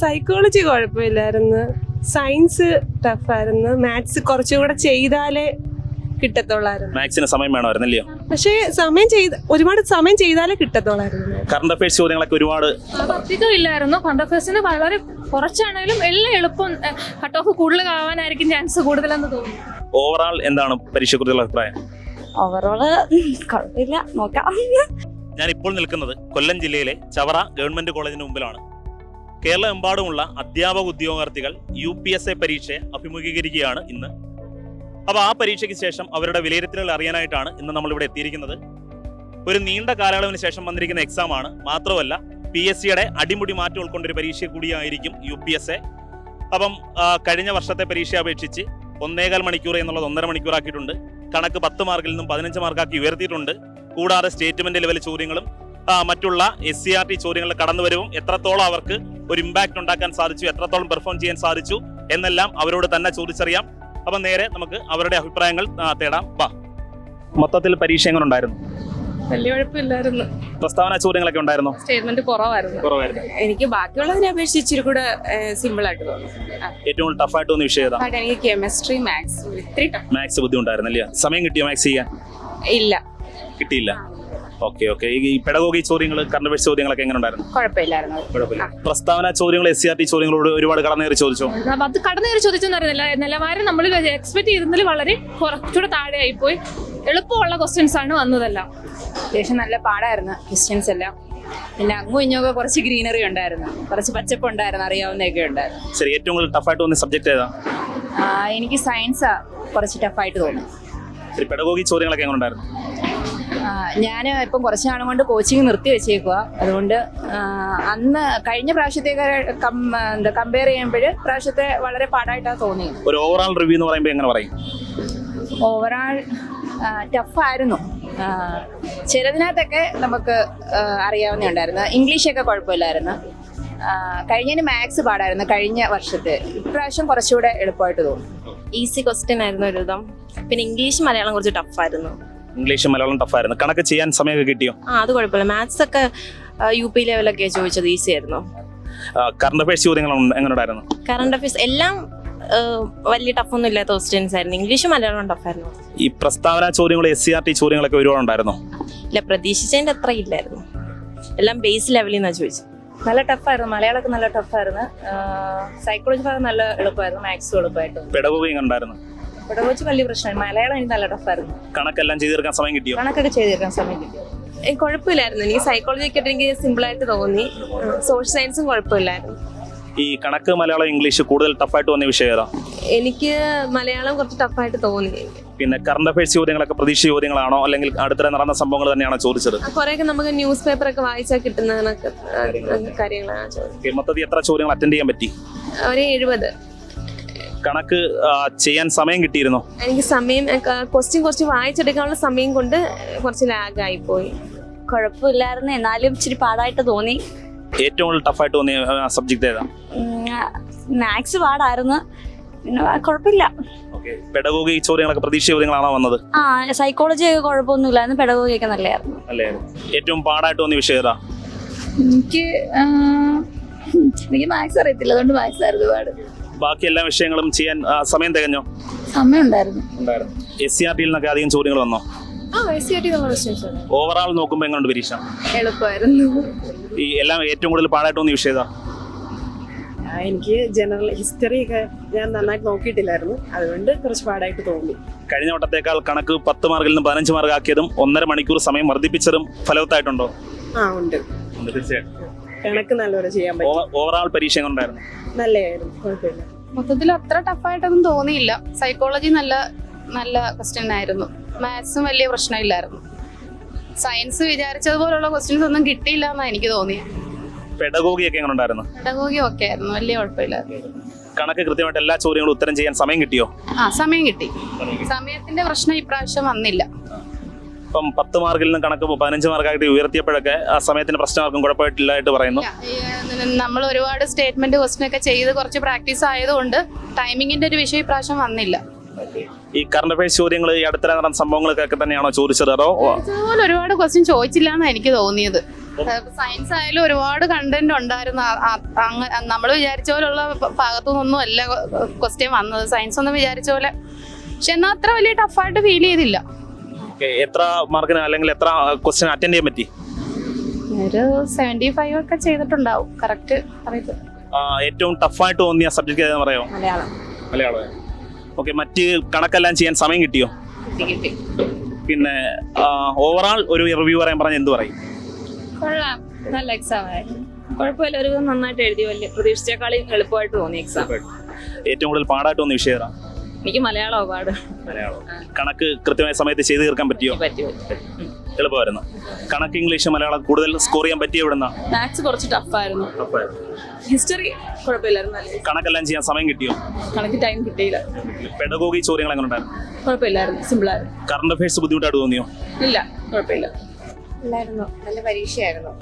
Psychology കുഴപ്പമില്ലായിരുന്നു, science ടഫായിരുന്നു, maths കുറച്ചുകൂടെ ചെയ്താലേ കിട്ടത്തുള്ളായിരുന്നു. മാത്സിന് സമയം വേണമായിരുന്നല്ലയോ? പക്ഷേ ഒരുപാട് സമയം ചെയ്താലേ കിട്ടത്തുള്ളായിരുന്നു. കറണ്ട് അഫയേഴ്സ് ചോദ്യങ്ങളൊക്കെ ഒരുപാട് അധികം ഇല്ലായിരുന്നു. കറണ്ട് അഫയേഴ്സിന് വളരെ കുറച്ചാണെങ്കിലും എല്ലാം എളുപ്പം കട്ട് ഓഫ് കൂടുതൽ ആവാനായിരിക്കും ചാൻസ് കൂടുതലെന്ന് തോന്നുന്നു. ഓവറാൾ എന്താണ് പരീക്ഷയെക്കുറിച്ചുള്ള അഭിപ്രായം? ഓവറോള് കുഴപ്പമില്ല, നോക്കാം. ഞാൻ ഇപ്പോൾ നിൽക്കുന്നത് കൊല്ലം ജില്ലയിലെ ചവറ ഗവൺമെന്റ് കോളേജിന് മുമ്പിലാണ്. കേരളമെമ്പാടുമുള്ള അധ്യാപക ഉദ്യോഗാർത്ഥികൾ UPSC പരീക്ഷയെ അഭിമുഖീകരിക്കുകയാണ് ഇന്ന്. അപ്പോൾ ആ പരീക്ഷയ്ക്ക് ശേഷം അവരുടെ വിലയിരുത്തലുകൾ അറിയാനായിട്ടാണ് ഇന്ന് നമ്മളിവിടെ എത്തിയിരിക്കുന്നത്. ഒരു നീണ്ട കാലയളവിന് ശേഷം വന്നിരിക്കുന്ന എക്സാം ആണ്. മാത്രമല്ല PSCയുടെ അടിമുടി മാറ്റം ഉൾക്കൊണ്ടൊരു പരീക്ഷ കൂടിയായിരിക്കും UPSC. അപ്പം കഴിഞ്ഞ വർഷത്തെ പരീക്ഷയെ അപേക്ഷിച്ച് 1.25 മണിക്കൂർ എന്നുള്ളത് 1.5 മണിക്കൂറാക്കിയിട്ടുണ്ട്. കണക്ക് 10 മാർക്കിൽ നിന്നും 15 മാർക്കാക്കി ഉയർത്തിയിട്ടുണ്ട്. കൂടാതെ സ്റ്റേറ്റ്മെന്റ് ലെവൽ ചോദ്യങ്ങളും മറ്റുള്ള SCRT ചോദ്യങ്ങളിൽ കടന്നുവരവും എത്രത്തോളം അവർക്ക് ഒരു ഇമ്പാക്ട് ഉണ്ടാക്കാൻ സാധിച്ചു, എത്രത്തോളം പെർഫോം ചെയ്യാൻ സാധിച്ചു എന്നെല്ലാം അവരോട് തന്നെ ചോദിച്ചറിയാം. അപ്പം നേരെ നമുക്ക് അവരുടെ അഭിപ്രായങ്ങൾ തേടാം. മൊത്തത്തിൽ പരീക്ഷ എങ്ങനെ ഉണ്ടായിരുന്നു? വലിയ കുഴപ്പമില്ലായിരുന്നു. പ്രസ്താവന ചോദ്യങ്ങളൊക്കെ ഉണ്ടായിരുന്നു? സ്റ്റേറ്റ്മെന്റ് കുറവായിരുന്നു. എനിക്ക് ബാക്കിയുള്ളതിനെ അപേക്ഷിച്ച് ഇച്ചിരി കൂടെ സിമ്പിൾ ആയിട്ട് തോന്നി. ഏറ്റവും ടഫായിട്ട് തോന്നിയ വിഷയം ഏതാ? എനിക്ക് കെമിസ്ട്രി, മാത്സ് ഇത്തിരി ടഫ്. മാത്സ് ബുദ്ധിമുട്ടായിരുന്നല്ലേ? സമയം കിട്ടിയോ മാത്സ് ചെയ്യാൻ? ഇല്ല, കിട്ടിയില്ല. ഓക്കെ. ഈ പെഡഗോഗി ചോദ്യങ്ങൾ, കറണ്ട് അഫയേഴ്സ് ചോദ്യങ്ങളൊക്കെ എങ്ങനെ ഉണ്ടായിരുന്നു? കുഴപ്പമില്ലായിരുന്നു. പ്രസ്താവന ചോദ്യങ്ങൾ, SCRT ചോദ്യങ്ങളോട് ഒരുപാട് കടന്നേറി ചോദിച്ചോ? അത് കടന്നേറി ചോദിച്ചെന്നറിയില്ല. നിലവാരം നമ്മൾ എക്സ്പെക്ട് ചെയ്തതിൽ വളരെ കുറച്ചുകൂടെ താഴെ ആയിപ്പോയി. എളുപ്പമുള്ള ക്വസ്റ്റ്യൻസ് ആണ് വന്നതെല്ലാം. അത്യാവശ്യം നല്ല പാടായിരുന്നു ക്വസ്റ്റ്യൻസ് എല്ലാം. പിന്നെ അങ്ങും ഇഞ്ഞൊക്കെ കുറച്ച് ഗ്രീനറി ഉണ്ടായിരുന്നു, കുറച്ച് പച്ചപ്പ് ഉണ്ടായിരുന്നു, അറിയാവുന്നതൊക്കെ ഉണ്ടായിരുന്നു. ശരി, ഏറ്റവും കൂടുതൽ ടഫായിട്ട് തോന്നിയ സബ്ജക്ട് ഏതാ? എനിക്ക് സയൻസാ കുറച്ച് ടഫായിട്ട് തോന്നി. ശരി, പെഡഗോഗി ചോദ്യങ്ങളൊക്കെ എങ്ങനെ ഉണ്ടായിരുന്നു? ഞാൻ ഇപ്പം കുറച്ച് നാളും കൊണ്ട് കോച്ചിങ് നിർത്തി വെച്ചേക്കുക. അതുകൊണ്ട് അന്ന് കഴിഞ്ഞ പ്രാവശ്യത്തേക്ക് കമ്പയർ ചെയ്യുമ്പോൾ പ്രാവശ്യത്തെ വളരെ പാടായിട്ടാണ് തോന്നിയത്. ഒരു ഓവറാൾ റിവ്യൂ എന്ന് പറയുമ്പോൾ എങ്ങനെ പറയും? ഓവറാൾ ടഫായിരുന്നു. ചിലതിനകത്തൊക്കെ നമുക്ക് അറിയാവുന്നുണ്ടായിരുന്നു. ഇംഗ്ലീഷൊക്കെ കുഴപ്പമില്ലായിരുന്നു. കഴിഞ്ഞതിന് മാത്സ് പാടായിരുന്നു കഴിഞ്ഞ വർഷത്തെ. ഇപ്രാവശ്യം കുറച്ചുകൂടെ എളുപ്പമായിട്ട് തോന്നി. ഈസി ക്വസ്റ്റ്യൻ ആയിരുന്നു ഒരു വിധം. പിന്നെ ഇംഗ്ലീഷ് മലയാളം കുറച്ച് ടഫായിരുന്നു. ഇംഗ്ലീഷ് മലയാളം ടഫായിരുന്നു. കണക്ക് ചെയ്യാൻ സമയമൊക്കെ കിട്ടിയോ? അത് കുഴപ്പമില്ല. മാത്സ് ഒക്കെ UP ലെവലൊക്കെ ചോദിച്ചത് ഈസി ആയിരുന്നു. കറണ്ട് അഫയേഴ്സ് ചോദ്യങ്ങൾ എങ്ങനെ ഉണ്ടായിരുന്നു? കറണ്ട് അഫയേഴ്സ് എല്ലാം വലിയ ടഫൊന്നും ഇല്ലാത്ത ക്വസ്റ്റ്യൻസ് ആയിരുന്നു. ഇംഗ്ലീഷ് മലയാളം ടഫായിരുന്നു. ഈ പ്രസ്താവന ചോദ്യങ്ങൾ, SCRT ചോദ്യങ്ങളൊക്കെ ഒരുപാട് ഉണ്ടായിരുന്നോ? ഇല്ല, പ്രതീക്ഷിച്ചതിന്റെ അത്ര ഇല്ലായിരുന്നു. എല്ലാം ബേസ് ലെവലിൽ നിന്നാണ് ചോദിച്ചത്. നല്ല ടഫായിരുന്നു. മലയാളമൊക്കെ നല്ല ടഫായിരുന്നു. സൈക്കോളജി ഭാഗം നല്ല എളുപ്പമായിരുന്നു. മാത്സും എളുപ്പമായിട്ട്. പെഡഗോഗി എങ്ങനെ ഉണ്ടായിരുന്നു? പെഡഗോഗി വലിയ പ്രശ്നമാണ്. മലയാളം എനിക്ക് നല്ല ടഫായിരുന്നു. കണക്കെല്ലാം ചെയ്ത് തീർക്കാൻ സമയം കിട്ടിയോ? കണക്കൊക്കെ ചെയ്ത് തീർക്കാൻ സമയം കിട്ടിയോ? കുഴപ്പമില്ലായിരുന്നു. എനിക്ക് സൈക്കോളജി ഒക്കെ എനിക്ക് സിമ്പിൾ ആയിട്ട് തോന്നി. സോഷ്യൽ സയൻസും കുഴപ്പമില്ലായിരുന്നു. ഈ കണക്ക്, മലയാളം, ഇംഗ്ലീഷ് കൂടുതൽ ടഫായിട്ട് തോന്നിയ വിഷയം ഏതാ? എനിക്ക് മലയാളം കുറച്ച് ടഫായിട്ട് തോന്നി. പിന്നെ കറണ്ട് അഫയേഴ്സ് ചോദ്യങ്ങളൊക്കെ പ്രതീക്ഷ ചോദ്യങ്ങളാണോ അല്ലെങ്കിൽ അടുത്തിടെ നടന്ന സംഭവങ്ങൾ തന്നെയാണോ ചോദിച്ചത്? കുറെയൊക്കെ നമുക്ക് ന്യൂസ് പേപ്പർ ഒക്കെ വായിച്ചാൽ കിട്ടുന്നതൊക്കെ കാര്യങ്ങളാണ് ചോദിച്ചത്. മൊത്തത്തിൽ എത്ര ചോദ്യങ്ങൾ അറ്റൻഡ് ചെയ്യാൻ പറ്റി? ഒരു 70. കണക്ക് ചെയ്യാൻ സമയം കിട്ടിയിരുന്നോ? എനിക്ക് സമയം ക്വസ്റ്റ്യൻ വായിച്ചെടുക്കാനുള്ള സമയം കൊണ്ട് കുറച്ച് ലാഗായി പോയി. കുഴപ്പമില്ലായിരുന്നു, എന്നാലും ഇച്ചിരി പാടായിട്ട് തോന്നി. ഏറ്റവും കൂടുതൽ ടഫായിട്ട് തോന്നിയ സബ്ജക്ട് ഏതാ? മാത്സ് പാടായിരുന്നു. പിന്നെ കുഴപ്പമില്ല. പെഡഗോഗി ചോദ്യങ്ങളൊക്കെ പ്രതീക്ഷ ചോദ്യങ്ങളാണോ വന്നത്? സൈക്കോളജി ഒക്കെ കുഴപ്പമൊന്നുമില്ലായിരുന്നു. പെഡഗോഗി ഒക്കെ നല്ലതായിരുന്നു. ഏറ്റവും പാടായിട്ട് തോന്നിയ വിഷയം ഏതാ? എനിക്ക് മാത്സ് അറിയത്തില്ല, അതുകൊണ്ട് മാത്സ് ആയിരുന്നു പാട്. ബാക്കി എല്ലാ വിഷയങ്ങളും ചെയ്യാൻ സമയം തികഞ്ഞോ? സമയം ഉണ്ടായിരുന്നു. SCRT നിന്നൊക്കെ അധികം ചോദ്യങ്ങൾ വന്നോ? ഓവറാൾ നോക്കുമ്പോൾ എങ്ങനെയുണ്ട് പരീക്ഷ? എളുപ്പമായിരുന്നു. ഈ എല്ലാം ഏറ്റവും കൂടുതൽ പാടായിട്ട് തോന്നിയ വിഷയം ഏതാ? എനിക്ക് ജനറൽ ഹിസ്റ്ററി ഒക്കെ ഞാൻ നന്നായിട്ട് നോക്കിയിട്ടില്ലായിരുന്നു, അതുകൊണ്ട് കുറച്ച് പാടായിട്ട് തോന്നി. കഴിഞ്ഞ വട്ടത്തേക്കാൾ കണക്ക് 10 മാർക്കിൽ നിന്ന് 15 മാർക്ക് ആക്കിയതും 1.5 മണിക്കൂർ സമയം വർദ്ധിപ്പിച്ചതും ഫലവത്തായിട്ടുണ്ടോ? ഉണ്ട്. തീർച്ചയായിട്ടും കണക്ക് നല്ലപോലെ ചെയ്യാൻ പറ്റും. ഓവറാൾ പരീക്ഷ എങ്ങനെ ഉണ്ടായിരുന്നു? നല്ലതായിരുന്നു, കുഴപ്പമില്ല. മൊത്തത്തിൽ അത്ര ടഫായിട്ടൊന്നും തോന്നിയില്ല. സൈക്കോളജി നല്ല ക്വസ്റ്റ്യൻ ആയിരുന്നു. മാത്സും വലിയ പ്രശ്നമില്ലായിരുന്നു. സയൻസ് വിചാരിച്ചതുപോലുള്ള ക്വസ്റ്റ്യൻസ് ഒന്നും കിട്ടിയില്ല എന്നാണ് എനിക്ക് തോന്നിയത്. പെഡഗോഗി ഒക്കെ എങ്ങനെ ഉണ്ടായിരുന്നു? പെഡഗോഗി ഒക്കെ ആയിരുന്നു, വലിയ കുഴപ്പമില്ലായിരുന്നു. കണക്ക് കൃത്യമായിട്ട് എല്ലാ ചോദ്യങ്ങളും ഉത്തരം ചെയ്യാൻ സമയം കിട്ടിയോ? സമയം കിട്ടി. സമയത്തിന്റെ പ്രശ്നം ഇപ്രാവശ്യം വന്നില്ല. ഇപ്പം 10 മാർക്കിൽ നിന്ന് കണക്ക് 15 മാർക്കായിട്ട് ഉയർത്തിയപ്പോഴൊക്കെ ആ സമയത്തിന് പ്രശ്നമാർക്കും കുഴപ്പമില്ലായിട്ട് പറയുന്നു. നമ്മൾ ഒരുപാട് സ്റ്റേറ്റ്മെന്റ് ക്വസ്റ്റ്യൻ ഒക്കെ ചെയ്ത് കുറച്ച് പ്രാക്ടീസ് ആയതുകൊണ്ട് ടൈമിങ്ങിന്റെ ഒരു വിഷയം ഇപ്രാവശ്യം വന്നില്ല. ഈ കറണ്ട് അഫയേഴ്സ് ചോദ്യങ്ങൾ ഈ അടുത്തിടെ നടന്ന സംഭവങ്ങളൊക്കെ തന്നെയാണോ ചോദിച്ചത്? അതോ ഒരുപാട് ക്വസ്റ്റ്യൻ ചോദിച്ചില്ല എന്നാണ് എനിക്ക് തോന്നിയത്. സയൻസ് ആയാലും ഒരുപാട് കണ്ടന്റ് ഉണ്ടായിരുന്നു. നമ്മൾ വിചാരിച്ച പോലുള്ള ഭാഗത്തുനിന്നൊന്നും അല്ല ക്വസ്റ്റ്യൻ വന്നത്. സയൻസ് ഒന്നും വിചാരിച്ച പോലെ, പക്ഷെ എന്നാൽ അത്ര വലിയ ടഫായിട്ട് ഫീൽ ചെയ്തില്ല. എത്ര മാർക്കിന് അല്ലെങ്കിൽ എത്ര ക്വസ്റ്റ്യൻ അറ്റൻഡ് ചെയ്യാൻ പറ്റി? ഒരു 75 ഒക്കെ ചെയ്തിട്ടുണ്ടാവും. കറക്റ്റ് അറിയില്ല. ഏറ്റവും ടഫായിട്ട് തോന്നിയ സബ്ജക്ട് ഏതാണെന്ന് പറയാമോ? മലയാളം. ഓക്കെ, മറ്റ് കണക്കെല്ലാം ചെയ്യാൻ സമയം കിട്ടിയോ? പിന്നെ ഓവറാൾ ഒരു റിവ്യൂ പറയാൻ പറഞ്ഞാൽ എന്ത് പറയും? കൊള്ളാം, നല്ല എക്സാം ആയിരുന്നു. കുഴപ്പമില്ല, ഒരു നന്നായിട്ട് എഴുതി. വലിയ പ്രതീക്ഷിച്ചേക്കാളും എളുപ്പമായിട്ട് തോന്നി എക്സാം. ഏറ്റവും കൂടുതൽ പാടായിട്ട് തോന്നിയ വിഷയം ഏതാ? എനിക്ക് മലയാളം പാട്. മലയാളം. കണക്ക് കൃത്യമായ സമയത്ത് ചെയ്ത് തീർക്കാൻ പറ്റിയോ? പറ്റി. എളുപ്പമായിരുന്നു. കണക്ക്, ഇംഗ്ലീഷ്, മലയാളം കൂടുതൽ സ്കോർ ചെയ്യാൻ പറ്റിയ എവിടുന്ന? മാത്സ് കുറച്ച് ടഫായിരുന്നു. ഹിസ്റ്ററി കുഴപ്പമില്ലായിരുന്നു. കണക്കെല്ലാം ചെയ്യാൻ സമയം കിട്ടിയോ? കണക്ക് ടൈം കിട്ടിയില്ല. പെഡഗോഗി ചോദ്യങ്ങൾ എങ്ങനെ ഉണ്ടായിരുന്നു? കുഴപ്പമില്ലായിരുന്നു, സിമ്പിളായിരുന്നു. കറണ്ട് അഫയേഴ്സ് ബുദ്ധിമുട്ടായിട്ട് തോന്നിയോ? ഇല്ല, കുഴപ്പമില്ല. നല്ല പരീക്ഷയായിരുന്നു.